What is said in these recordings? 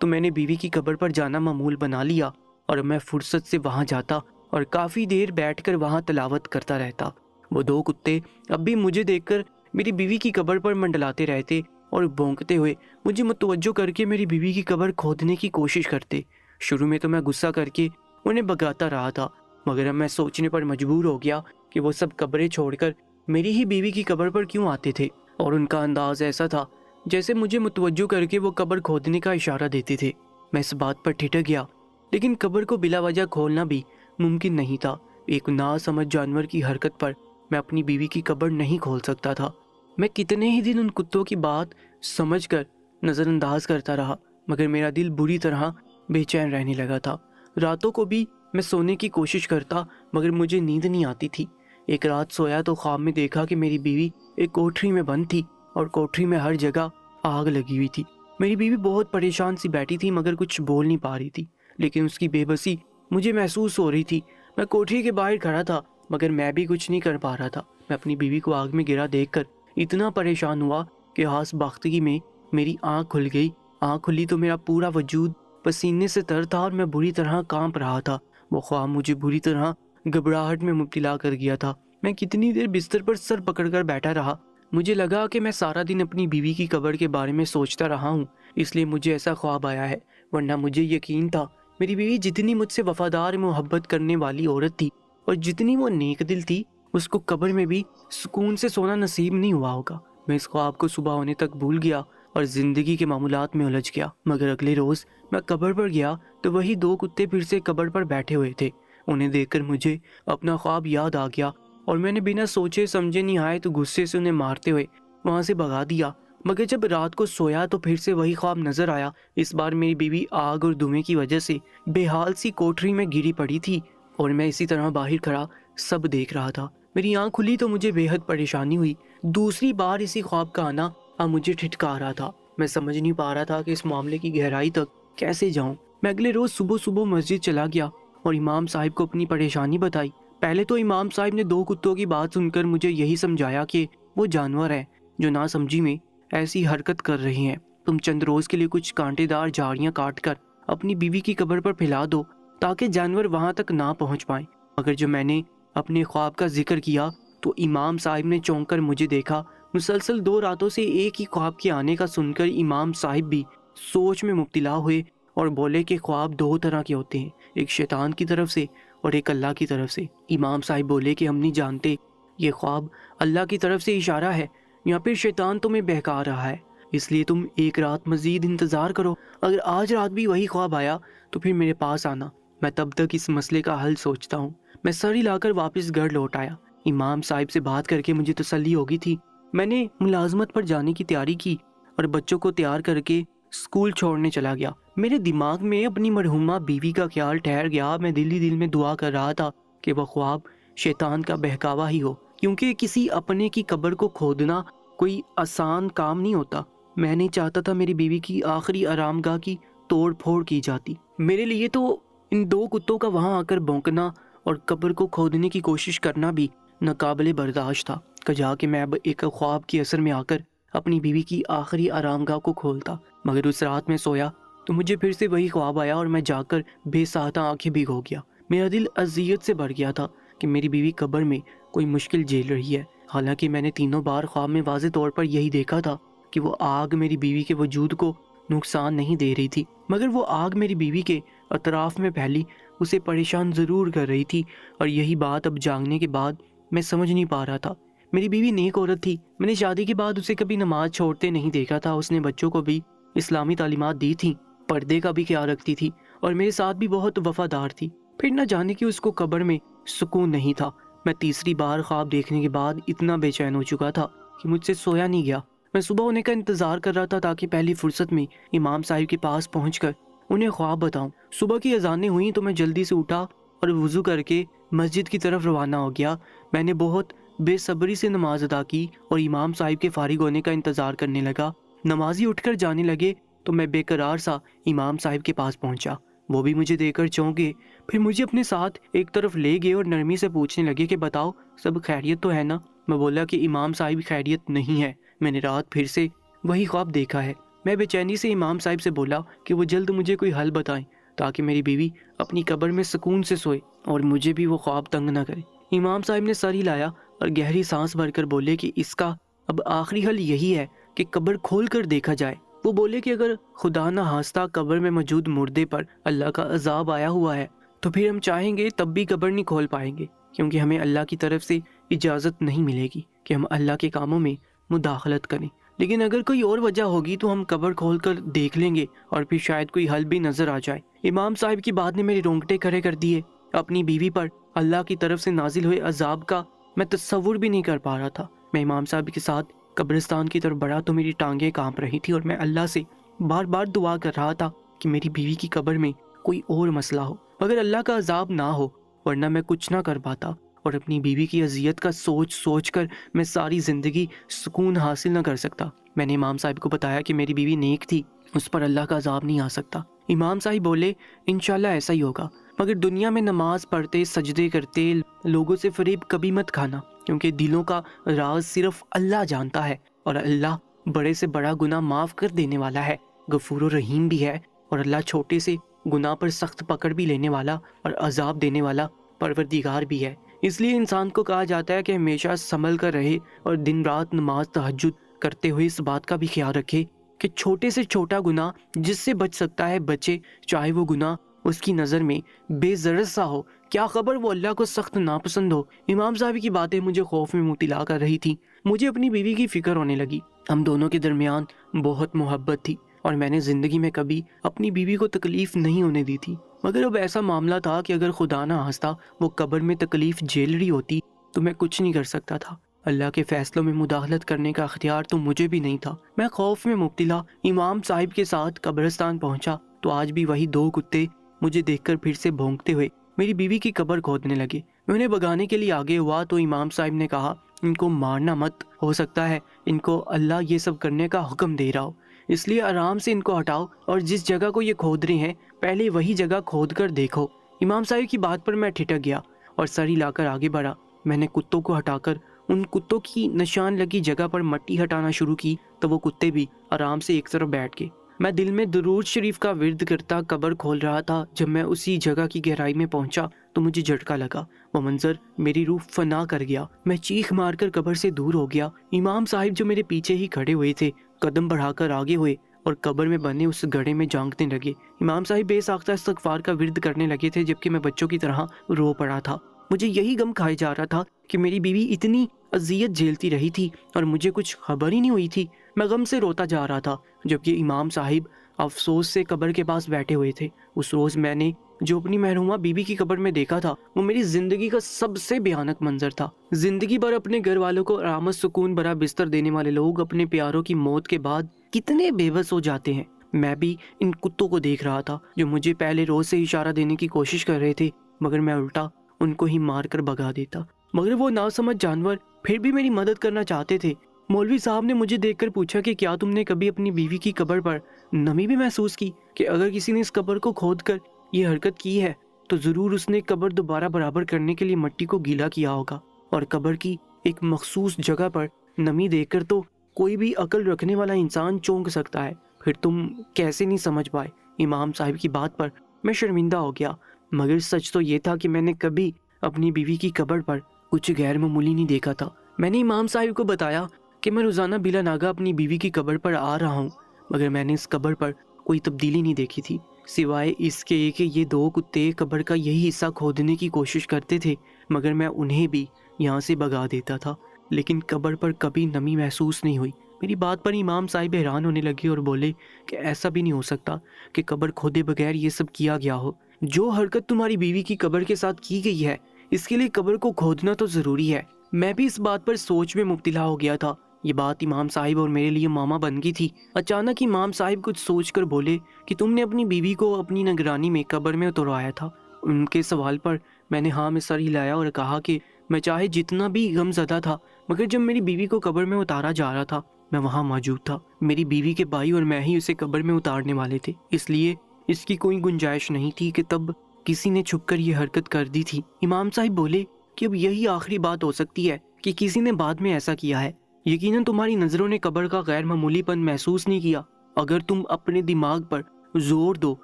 تو میں نے بیوی کی قبر پر جانا معمول بنا لیا اور میں فرصت سے وہاں جاتا اور کافی دیر بیٹھ کر وہاں تلاوت کرتا رہتا۔ وہ دو کتے اب بھی مجھے دیکھ کر میری بیوی کی قبر پر منڈلاتے رہتے اور بھونکتے ہوئے مجھے متوجہ کر کے میری بیوی کی قبر کھودنے کی کوشش کرتے۔ شروع میں تو میں غصہ کر کے انہیں بھگاتا رہا تھا، مگر اب میں سوچنے پر مجبور ہو گیا کہ وہ سب قبریں چھوڑ کر میری ہی بیوی کی قبر پر کیوں آتے تھے، اور ان کا انداز ایسا تھا جیسے مجھے متوجہ کر کے وہ قبر کھودنے کا اشارہ دیتے تھے۔ میں اس بات پر ٹھٹک گیا، لیکن قبر کو بلا وجہ کھولنا بھی ممکن نہیں تھا۔ ایک ناسمجھ جانور کی حرکت پر میں اپنی بیوی کی قبر نہیں کھول سکتا تھا۔ میں کتنے ہی دن ان کتوں کی بات سمجھ کر نظر انداز کرتا رہا، مگر میرا دل بری طرح بے چین رہنے لگا تھا۔ راتوں کو بھی میں سونے کی کوشش کرتا مگر مجھے نیند نہیں آتی تھی۔ ایک رات سویا تو خواب میں دیکھا کہ میری بیوی ایک کوٹھری میں بند تھی اور کوٹھری میں ہر جگہ آگ لگی ہوئی تھی۔ میری بیوی بہت پریشان سی بیٹھی تھی مگر کچھ بول نہیں پا رہی تھی، لیکن اس کی بے بسی مجھے محسوس ہو رہی تھی۔ میں کوٹھری کے باہر کھڑا تھا مگر میں بھی کچھ نہیں کر پا رہا تھا۔ میں اپنی بیوی کو آگ میں گرا دیکھ کر اتنا پریشان ہوا کہ ہاس باختگی میں میری آنکھ کھل گئی۔ آنکھ کھلی تو میرا پورا وجود پسینے سے تر تھا اور میں بری طرح کانپ رہا تھا۔ وہ خواب مجھے بری طرح گھبراہٹ میں مبتلا کر گیا تھا۔ میں کتنی دیر بستر پر سر پکڑ کر بیٹھا رہا۔ مجھے لگا کہ میں سارا دن اپنی بیوی کی قبر کے بارے میں سوچتا رہا ہوں، اس لیے مجھے ایسا خواب آیا ہے، ورنہ مجھے یقین تھا میری بیوی جتنی مجھ سے وفادار محبت کرنے والی عورت تھی اور جتنی وہ نیک دل تھی، اس کو قبر میں بھی سکون سے سونا نصیب نہیں ہوا ہوگا۔ میں اس خواب کو صبح ہونے تک بھول گیا اور زندگی کے معمولات میں الجھ گیا۔ مگر اگلے روز میں قبر پر گیا تو وہی دو کتے پھر سے قبر پر بیٹھے ہوئے تھے۔ انہیں دیکھ کر مجھے اپنا خواب یاد آ گیا اور میں نے بنا سوچے سمجھے نہایت غصے سے انہیں مارتے ہوئے وہاں سے بھگا دیا۔ مگر جب رات کو سویا تو پھر سے وہی خواب نظر آیا۔ اس بار میری بیوی آگ اور دھوئیں کی وجہ سے بے حال سی کوٹھری میں گری پڑی تھی اور میں اسی طرح باہر کھڑا سب دیکھ رہا تھا۔ میری آنکھ کھلی تو مجھے بے حد پریشانی ہوئی۔ دوسری بار اسی خواب کا آنا اب مجھے ٹھٹکا رہا تھا۔ میں سمجھ نہیں پا رہا تھا کہ اس معاملے کی گہرائی تک کیسے جاؤں۔ میں اگلے روز صبح صبح مسجد چلا گیا اور امام صاحب کو اپنی پریشانی بتائی۔ پہلے تو امام صاحب نے دو کتوں کی بات سن کر مجھے یہی سمجھایا کہ وہ جانور ہیں جو ناسمجھی میں ایسی حرکت کر رہے ہیں۔ تم چند روز کے لیے کچھ کانٹے دار جھاڑیاں کاٹ کر اپنی بیوی کی قبر پر پھیلا دو تاکہ جانور وہاں تک نہ پہنچ پائیں۔ مگر جب میں نے اپنے خواب کا ذکر کیا تو امام صاحب نے چونک کر مجھے دیکھا۔ مسلسل 2 راتوں سے ایک ہی خواب کے آنے کا سن کر امام صاحب بھی سوچ میں مبتلا ہوئے اور بولے کہ خواب 2 طرح کے ہوتے ہیں، ایک شیطان کی طرف سے اور ایک اللہ کی طرف سے۔ امام صاحب بولے کہ ہم نہیں جانتے یہ خواب اللہ کی طرف سے اشارہ ہے یا پھر شیطان تمہیں بہکا رہا ہے، اس لیے تم ایک رات مزید انتظار کرو۔ اگر آج رات بھی وہی خواب آیا تو پھر میرے پاس آنا، میں تب تک اس مسئلے کا حل سوچتا ہوں۔ میں سر ہلا کر واپس گھر لوٹ آیا۔ امام صاحب سے بات کر کے مجھے تسلی ہو گئی تھی۔ میں نے ملازمت پر جانے کی تیاری کی اور بچوں کو تیار کر کے اسکول چھوڑنے چلا گیا۔ میرے دماغ میں اپنی مرحومہ بیوی کا خیال ٹھہر گیا۔ میں دل ہی دل میں دعا کر رہا تھا کہ وہ خواب شیطان کا بہکاوا ہی ہو، کیونکہ کسی اپنے کی قبر کو کھودنا کوئی آسان کام نہیں ہوتا۔ میں نہیں چاہتا تھا میری بیوی کی آخری آرام گاہ کی توڑ پھوڑ کی جاتی۔ میرے لیے تو ان 2 کتوں کا وہاں آ کر بھونکنا اور قبر کو کھودنے کی کوشش کرنا بھی ناقابل برداشت تھا۔ کہا کہ میں اب ایک خواب کے اثر میں آ کر اپنی بیوی کی آخری آرام گاہ کو کھولتا، مگر اس رات میں سویا تو مجھے پھر سے وہی خواب آیا اور میں جا کر بے ساختہ آنکھیں بھگو گیا۔ میرا دل اذیت سے بھر گیا تھا کہ میری بیوی قبر میں کوئی مشکل جھیل رہی ہے، حالانکہ میں نے تینوں بار خواب میں واضح طور پر یہی دیکھا تھا کہ وہ آگ میری بیوی کے وجود کو نقصان نہیں دے رہی تھی، مگر وہ آگ میری بیوی کے اطراف میں پھیلی اسے پریشان ضرور کر رہی تھی، اور یہی بات اب جاگنے کے بعد میں سمجھ نہیں پا رہا تھا۔ میری بیوی نیک عورت تھی، میں نے شادی کے بعد اسے کبھی نماز چھوڑتے نہیں دیکھا تھا۔ اس نے بچوں کو بھی اسلامی تعلیمات دی تھی، پردے کا بھی خیال رکھتی تھی اور میرے ساتھ بھی بہت وفادار تھی۔ پھر نہ جانے کہ اس کو قبر میں سکون نہیں تھا۔ میں تیسری بار خواب دیکھنے کے بعد اتنا بے چین ہو چکا تھا کہ مجھ سے سویا نہیں گیا۔ میں صبح ہونے کا انتظار کر رہا تھا تاکہ پہلی فرصت میں امام صاحب کے پاس پہنچ کر انہیں خواب بتاؤں۔ صبح کی اذانیں ہوئیں تو میں جلدی سے اٹھا اور وضو کر کے مسجد کی طرف روانہ ہو گیا۔ میں نے بہت بے صبری سے نماز ادا کی اور امام صاحب کے فارغ ہونے کا انتظار کرنے لگا۔ نمازی اٹھ کر جانے لگے تو میں بے قرار سا امام صاحب کے پاس پہنچا۔ وہ بھی مجھے دیکھ کر چونکے، پھر مجھے اپنے ساتھ ایک طرف لے گئے اور نرمی سے پوچھنے لگے کہ بتاؤ سب خیریت تو ہے نا؟ میں بولا کہ امام صاحب خیریت نہیں ہے، میں نے رات پھر سے وہی خواب دیکھا ہے میں بے چینی سے امام صاحب سے بولا کہ وہ جلد مجھے کوئی حل بتائیں تاکہ میری بیوی اپنی قبر میں سکون سے سوئے اور مجھے بھی وہ خواب تنگ نہ کرے۔ امام صاحب نے سر ہلایا اور گہری سانس بھر کر بولے کہ اس کا اب آخری حل یہی ہے کہ قبر کھول کر دیکھا جائے۔ وہ بولے کہ اگر خدا نہ خواستہ قبر میں موجود مردے پر اللہ کا عذاب آیا ہوا ہے تو پھر ہم چاہیں گے تب بھی قبر نہیں کھول پائیں گے، کیونکہ ہمیں اللہ کی طرف سے اجازت نہیں ملے گی کہ ہم اللہ کے کاموں میں مداخلت کریں۔ لیکن اگر کوئی اور وجہ ہوگی تو ہم قبر کھول کر دیکھ لیں گے اور پھر شاید کوئی حل بھی نظر آ جائے۔ امام صاحب کی بات نے میرے رونگٹے کھڑے کر دیے۔ اپنی بیوی پر اللہ کی طرف سے نازل ہوئے عذاب کا میں تصور بھی نہیں کر پا رہا تھا۔ میں امام صاحب کے ساتھ قبرستان کی طرف بڑھا تو میری ٹانگیں کانپ رہی تھی اور میں اللہ سے بار بار دعا کر رہا تھا کہ میری بیوی کی قبر میں کوئی اور مسئلہ ہو، مگر اللہ کا عذاب نہ ہو، ورنہ میں کچھ نہ کر پاتا اور اپنی بیوی کی اذیت کا سوچ سوچ کر میں ساری زندگی سکون حاصل نہ کر سکتا۔ میں نے امام صاحب کو بتایا کہ میری بیوی نیک تھی، اس پر اللہ کا عذاب نہیں آ سکتا۔ امام صاحب بولے انشاءاللہ ایسا ہی ہوگا، مگر دنیا میں نماز پڑھتے سجدے کرتے لوگوں سے فریب کبھی مت کھانا، کیونکہ دلوں کا راز صرف اللہ جانتا ہے اور اللہ بڑے سے بڑا گناہ معاف کر دینے والا ہے، غفور و رحیم بھی ہے، اور اللہ چھوٹے سے گناہ پر سخت پکڑ بھی لینے والا اور عذاب دینے والا پروردگار بھی ہے۔ اس لیے انسان کو کہا جاتا ہے کہ ہمیشہ سنبھل کر رہے اور دن رات نماز تہجد کرتے ہوئے اس بات کا بھی خیال رکھے کہ چھوٹے سے چھوٹا گناہ جس سے بچ سکتا ہے بچے، چاہے وہ گناہ اس کی نظر میں بے ضرر سا ہو، کیا خبر وہ اللہ کو سخت ناپسند ہو۔ امام صاحب کی باتیں مجھے خوف میں مبتلا کر رہی تھی۔ مجھے اپنی بیوی کی فکر ہونے لگی۔ ہم دونوں کے درمیان بہت محبت تھی اور میں نے زندگی میں کبھی اپنی بیوی کو تکلیف نہیں ہونے دی تھی، مگر اب ایسا معاملہ تھا کہ اگر خدا نہ خواستہ وہ قبر میں تکلیف جھیل رہی ہوتی تو میں کچھ نہیں کر سکتا تھا۔ اللہ کے فیصلوں میں مداخلت کرنے کا اختیار تو مجھے بھی نہیں تھا۔ میں خوف میں مبتلا امام صاحب کے ساتھ قبرستان پہنچا تو آج بھی وہی دو کتے مجھے دیکھ کر پھر سے بھونکتے ہوئے میری بیوی کی قبر کھودنے لگے۔ میں انہیں بگانے کے لیے آگے ہوا تو امام صاحب نے کہا ان کو مارنا مت، ہو سکتا ہے ان کو اللہ یہ سب کرنے کا حکم دے رہا ہو، اس لیے آرام سے ان کو ہٹاؤ اور جس جگہ کو یہ کھود رہے ہیں پہلے وہی جگہ کھود کر دیکھو۔ امام صاحب کی بات پر میں ٹھٹک گیا اور سر ہلا کر آگے بڑھا۔ میں نے کتوں کو ہٹا کر ان کتوں کی نشان لگی جگہ پر مٹی ہٹانا شروع کی تو وہ کتے بھی آرام سے ایک طرف بیٹھ گئے۔ میں دل میں درود شریف کا ورد کرتا قبر کھول رہا تھا۔ جب میں اسی جگہ کی گہرائی میں پہنچا تو مجھے جھٹکا لگا۔ وہ منظر میری روح فنا کر گیا۔ میں چیخ مار کر قبر سے دور ہو گیا۔ امام صاحب جو میرے پیچھے ہی کھڑے ہوئے تھے قدم بڑھا کر آگے ہوئے اور قبر میں بنے اس گڑھے میں جھانکنے لگے۔ امام صاحب بے ساختہ استغفار کا ورد کرنے لگے تھے جبکہ میں بچوں کی طرح رو پڑا تھا۔ مجھے یہی غم کھائے جا رہا تھا کہ میری بیوی اتنی اذیت جھیلتی رہی تھی اور مجھے کچھ خبر ہی نہیں ہوئی تھی۔ میں غم سے روتا جا رہا تھا جبکہ امام صاحب افسوس سے قبر کے پاس بیٹھے ہوئے تھے۔ اس روز میں نے جو اپنی محرومہ بیوی کی قبر میں دیکھا تھا وہ میری زندگی کا سب سے بھیانک منظر تھا۔ زندگی بھر اپنے گھر والوں کو آرام سکون بھرا بستر دینے والے لوگ اپنے پیاروں کی موت کے بعد کتنے بے بس ہو جاتے ہیں۔ میں بھی ان کتوں کو دیکھ رہا تھا جو مجھے پہلے روز سے اشارہ دینے کی کوشش کر رہے تھے، مگر میں الٹا ان کو ہی مار کر بھگا دیتا۔ مگر وہ ناسمجھ جانور پھر بھی میری مدد کرنا چاہتے تھے۔ مولوی صاحب نے مجھے دیکھ کر پوچھا کہ کیا تم نے کبھی اپنی بیوی کی قبر پر نمی بھی محسوس کی، کہ اگر کسی نے اس قبر کو کھود کر یہ حرکت کی ہے تو ضرور اس نے قبر دوبارہ برابر کرنے کے لیے مٹی کو گیلا کیا ہوگا، اور قبر کی ایک مخصوص جگہ پر نمی دیکھ کر تو کوئی بھی عقل رکھنے والا انسان چونک سکتا ہے، پھر تم کیسے نہیں سمجھ پائے۔ امام صاحب کی بات پر میں شرمندہ ہو گیا، مگر سچ تو یہ تھا کہ میں نے کبھی اپنی بیوی کی قبر پر کچھ غیر معمولی نہیں دیکھا تھا۔ میں نے امام صاحب کو بتایا کہ میں روزانہ بلا ناگہ اپنی بیوی کی قبر پر آ رہا ہوں، مگر میں نے اس قبر پر کوئی تبدیلی نہیں دیکھی تھی، سوائے اس کے کہ یہ دو کتے قبر کا یہی حصہ کھودنے کی کوشش کرتے تھے، مگر میں انہیں بھی یہاں سے بھگا دیتا تھا، لیکن قبر پر کبھی نمی محسوس نہیں ہوئی۔ میری بات پر امام صاحب حیران ہونے لگے اور بولے کہ ایسا بھی نہیں ہو سکتا کہ قبر کھودے بغیر یہ سب کیا گیا ہو۔ جو حرکت تمہاری بیوی کی قبر کے ساتھ کی گئی ہے اس کے لیے قبر کو کھودنا تو ضروری ہے۔ میں بھی اس بات پر سوچ میں مبتلا ہو گیا تھا۔ یہ بات امام صاحب اور میرے لیے ماما بن گئی تھی۔ اچانک امام صاحب کچھ سوچ کر بولے کہ تم نے اپنی بیوی کو اپنی نگرانی میں قبر میں اتروایا تھا۔ ان کے سوال پر میں نے ہاں میں سر ہلایا اور کہا کہ میں چاہے جتنا بھی غم زدہ تھا، مگر جب میری بیوی کو قبر میں اتارا جا رہا تھا میں وہاں موجود تھا۔ میری بیوی کے بھائی اور میں ہی اسے قبر میں اتارنے والے تھے، اس لیے اس کی کوئی گنجائش نہیں تھی کہ تب کسی نے چھپ کر یہ حرکت کر دی تھی۔ امام صاحب بولے کہ اب یہی آخری بات ہو سکتی ہے کہ کسی نے بعد میں ایسا کیا ہے۔ یقیناً تمہاری نظروں نے قبر کا غیر معمولی پن محسوس نہیں کیا، اگر تم اپنے دماغ پر زور دو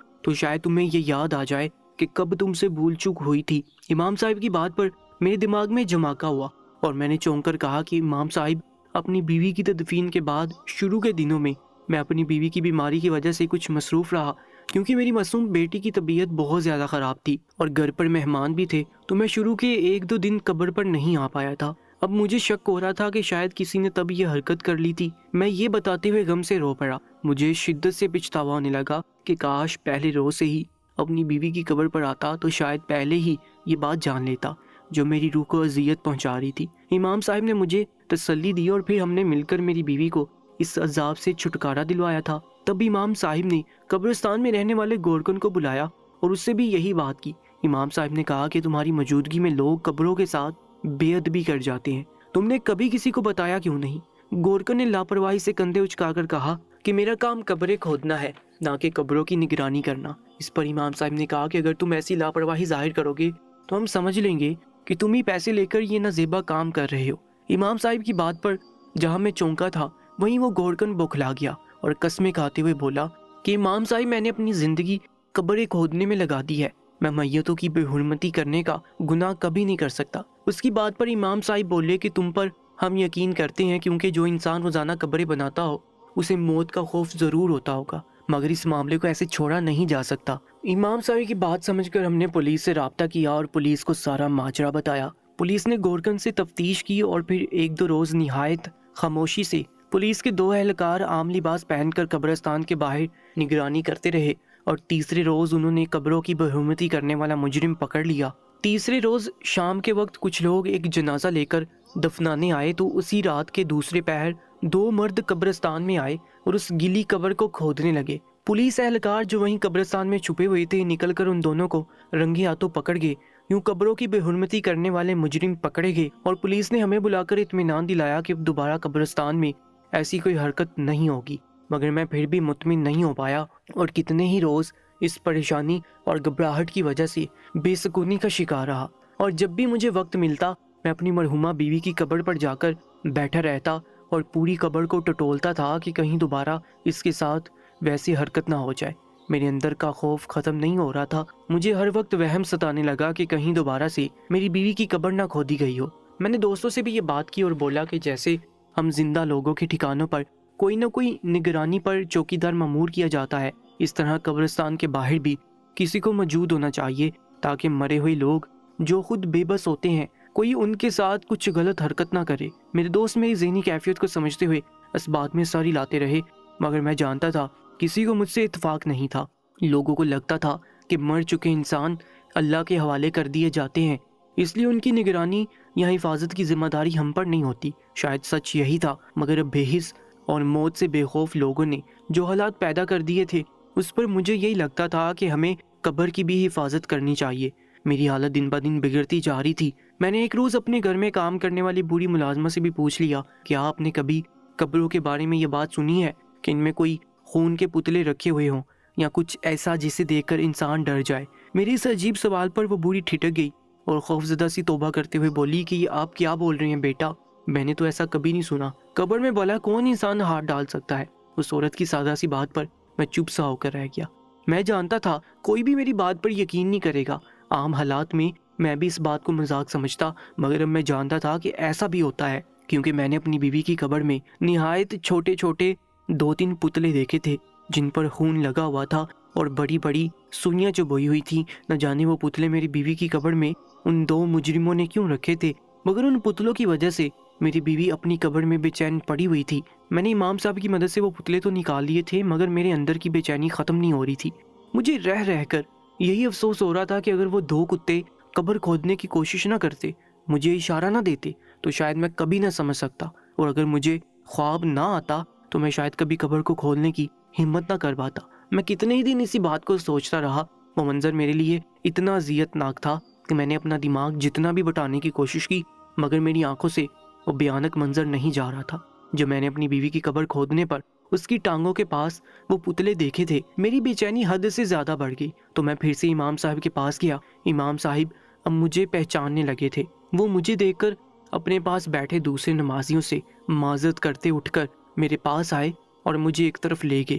تو شاید تمہیں یہ یاد آ جائے کہ کب تم سے بھول چوک ہوئی تھی۔ امام صاحب کی بات پر میرے دماغ میں جھماکا ہوا اور میں نے چونک کر کہا کہ امام صاحب، اپنی بیوی کی تدفین کے بعد شروع کے دنوں میں اپنی بیوی کی بیماری کی وجہ سے کچھ مصروف رہا، کیونکہ میری معصوم بیٹی کی طبیعت بہت زیادہ خراب تھی اور گھر پر مہمان بھی تھے، تو میں شروع کے 1-2 دن قبر پر نہیں آ پایا تھا۔ اب مجھے شک ہو رہا تھا کہ شاید کسی نے تب یہ حرکت کر لی تھی۔ میں یہ بتاتے ہوئے غم سے رو پڑا۔ مجھے شدت سے پچھتاوا ہونے لگا کہ کاش پہلے روز سے ہی اپنی بیوی کی قبر پر آتا تو شاید پہلے ہی یہ بات جان لیتا جو میری روح کو اذیت پہنچا رہی تھی۔ امام صاحب نے مجھے تسلی دی اور پھر ہم نے مل کر میری بیوی کو اس عذاب سے چھٹکارا دلوایا تھا۔ تب امام صاحب نے قبرستان میں رہنے والے گورکن کو بلایا اور اس سے بھی یہی بات کی۔ امام صاحب نے کہا کہ تمہاری موجودگی میں لوگ قبروں کے ساتھ بے ادبی کر جاتے ہیں، تم نے کبھی کسی کو بتایا کیوں نہیں؟ گورکن نے لاپرواہی سے کندھے اچکا کر کہا کہ میرا کام قبریں کھودنا ہے، نہ کہ قبروں کی نگرانی کرنا۔ اس پر امام صاحب نے کہا کہ اگر تم ایسی لاپرواہی ظاہر کرو گے تو ہم سمجھ لیں گے کہ تم ہی پیسے لے کر یہ نازیبا کام کر رہے ہو۔ امام صاحب کی بات پر جہاں میں چونکا تھا وہیں وہ گورکن بوکھلا گیا اور قسمیں کھاتے ہوئے بولا کہ امام صاحب، میں نے اپنی زندگی قبریں کھودنے میں لگا دی ہے، میں میتوں کی بے حرمتی کرنے کا گناہ کبھی نہیں کر سکتا۔ اس کی بات پر امام صاحب بولے کہ تم پر ہم یقین کرتے ہیں، کیونکہ جو انسان روزانہ قبریں بناتا ہو اسے موت کا خوف ضرور ہوتا ہوگا، مگر اس معاملے کو ایسے چھوڑا نہیں جا سکتا۔ امام صاحب کی بات سمجھ کر ہم نے پولیس سے رابطہ کیا اور پولیس کو سارا ماجرا بتایا۔ پولیس نے گورکن سے تفتیش کی اور پھر 1-2 روز نہایت خاموشی سے پولیس کے 2 اہلکار عام لباس پہن کر قبرستان کے باہر نگرانی کرتے رہے اور تیسرے روز انہوں نے قبروں کی بے حرمتی کرنے والا مجرم پکڑ لیا۔ تیسرے روز شام کے وقت کچھ لوگ ایک جنازہ لے کر دفنانے آئے تو اسی رات کے دوسرے پہر 2 مرد قبرستان میں آئے اور اس گلی قبر کو کھودنے لگے۔ پولیس اہلکار جو وہیں قبرستان میں چھپے ہوئے تھے نکل کر ان دونوں کو رنگے ہاتھوں پکڑ گئے۔ یوں قبروں کی بے حرمتی کرنے والے مجرم پکڑے گئے اور پولیس نے ہمیں بلا کر اطمینان دلایا کہ دوبارہ قبرستان میں ایسی کوئی حرکت نہیں ہوگی، مگر میں پھر بھی مطمئن نہیں ہو پایا اور کتنے ہی روز اس پریشانی اور گھبراہٹ کی وجہ سے بے سکونی کا شکار رہا، اور جب بھی مجھے وقت ملتا میں اپنی مرحومہ بیوی کی قبر پر جا کر بیٹھا رہتا اور پوری قبر کو ٹٹولتا تھا کہ کہیں دوبارہ اس کے ساتھ ویسی حرکت نہ ہو جائے۔ میرے اندر کا خوف ختم نہیں ہو رہا تھا، مجھے ہر وقت وہم ستانے لگا کہ کہیں دوبارہ سے میری بیوی کی قبر نہ کھودی گئی ہو۔ میں نے دوستوں سے بھی یہ بات کی اور بولا کہ جیسے ہم زندہ لوگوں کے ٹھکانوں پر کوئی نہ کوئی نگرانی پر چوکیدار مامور کیا جاتا ہے، اس طرح قبرستان کے باہر بھی کسی کو موجود ہونا چاہیے تاکہ مرے ہوئے لوگ جو خود بے بس ہوتے ہیں کوئی ان کے ساتھ کچھ غلط حرکت نہ کرے۔ میرے دوست میری ذہنی کیفیت کو سمجھتے ہوئے اس بات میں ساری لاتے رہے، مگر میں جانتا تھا کسی کو مجھ سے اتفاق نہیں تھا۔ لوگوں کو لگتا تھا کہ مر چکے انسان اللہ کے حوالے کر دیے جاتے ہیں، اس لیے ان کی نگرانی یا حفاظت کی ذمہ داری ہم پر نہیں ہوتی۔ شاید سچ یہی تھا، مگر اب بے حس اور موت سے بے خوف لوگوں نے جو حالات پیدا کر دیے تھے اس پر مجھے یہی لگتا تھا کہ ہمیں قبر کی بھی حفاظت کرنی چاہیے۔ میری حالت دن بدن بگڑتی جا رہی تھی۔ میں نے ایک روز اپنے گھر میں کام کرنے والی بوڑھی ملازمہ سے بھی پوچھ لیا کہ آپ نے کبھی قبروں کے بارے میں یہ بات سنی ہے کہ ان میں کوئی خون کے پتلے رکھے ہوئے ہوں یا کچھ ایسا جسے دیکھ کر انسان ڈر جائے؟ میری اس عجیب سوال پر وہ بوڑھی ٹھٹک گئی اور خوفزدہ سی توبہ کرتے ہوئے بولی کہ یہ آپ کیا بول رہے ہیں بیٹا، میں نے تو ایسا کبھی نہیں سنا۔ قبر میں بھلا کون انسان ہاتھ ڈال سکتا ہے؟ اس عورت کی سادہ سی بات پر میں چپ سا ہو کر رہ گیا۔ میں جانتا تھا کوئی بھی میری بات پر یقین نہیں کرے گا۔ عام حالات میں میں بھی اس بات کو مذاق سمجھتا، مگر اب میں جانتا تھا کہ ایسا بھی ہوتا ہے، کیونکہ میں نے اپنی بیوی کی قبر میں نہایت چھوٹے چھوٹے 2-3 پتلے دیکھے تھے جن پر خون لگا ہوا تھا اور بڑی بڑی سوئیاں چبھوئی ہوئی تھیں۔ نہ جانے وہ پتلے میری بیوی کی قبر میں ان 2 مجرموں نے کیوں رکھے تھے، مگر ان پتلوں کی وجہ سے میری بیوی اپنی قبر میں بے چین پڑی ہوئی تھی۔ میں نے امام صاحب کی مدد سے وہ پتلے تو نکال لیے تھے، مگر میرے اندر کی بے چینی ختم نہیں ہو رہی تھی۔ مجھے رہ رہ کر یہی افسوس ہو رہا تھا کہ اگر وہ 2 کتے قبر کھودنے کی کوشش نہ کرتے، مجھے اشارہ نہ دیتے، تو شاید میں کبھی نہ سمجھ سکتا، اور اگر مجھے خواب نہ آتا تو میں شاید کبھی قبر کو کھولنے کی ہمت نہ کر پاتا۔ میں کتنے ہی دن اسی بات کو سوچتا رہا۔ وہ منظر میرے لیے اتنا اذیت ناک تھا کہ میں نے اپنا دماغ جتنا بھی بٹانے کی کوشش کی، مگر میری آنکھوں سے وہ بھیانک منظر نہیں جا رہا تھا جو میں نے اپنی بیوی کی قبر کھودنے پر اس کی ٹانگوں کے پاس وہ پتلے دیکھے تھے۔ میری بے چینی حد سے زیادہ بڑھ گئی تو میں پھر سے امام صاحب کے پاس گیا۔ امام صاحب اب مجھے پہچاننے لگے تھے۔ وہ مجھے دیکھ کر اپنے پاس بیٹھے دوسرے نمازیوں سے معذرت کرتے اٹھ کر میرے پاس آئے اور مجھے ایک طرف لے گئے۔